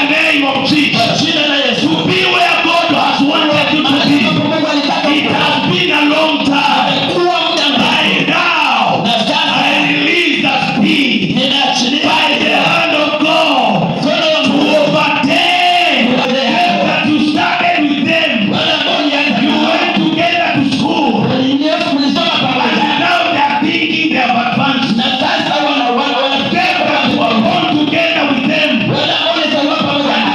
the name of Jesus. To be where God has wanted you to be. It has been a long time. Right now, I release the speed by the hand of God to overtake them that you started with them. You went together to school, and now they are thinking they have advanced. Them that were born together with them, and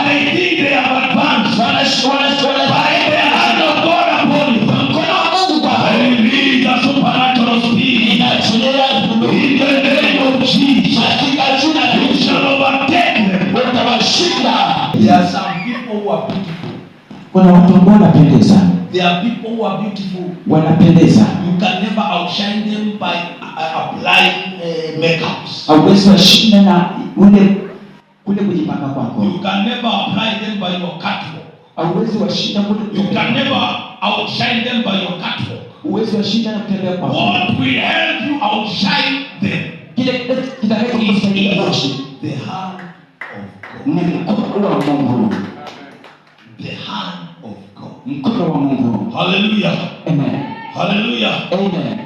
they think they have advanced. By the hand of God upon you, I release the supernatural speed. In the name of Jesus, you shall overtake them. There are some people who are beautiful. Kuna watu ambao wanapendeza. There are people who are beautiful. Wanapendeza. You can never outshine them by applying makeups. Hauwezi washinda na kule kujipaka kwako. You can never apply them by your catwalk. Hauwezi washinda kule. You can never outshine them by your catwalk. Huwezi washinda na kutembea kwako. What will help you outshine them? Kile kitakachokusaidia kuishi. The hand of Ni God. mkono wa Mungu. The hand of God. Mkono wa Mungu. Hallelujah. Amen. Hallelujah. Amen.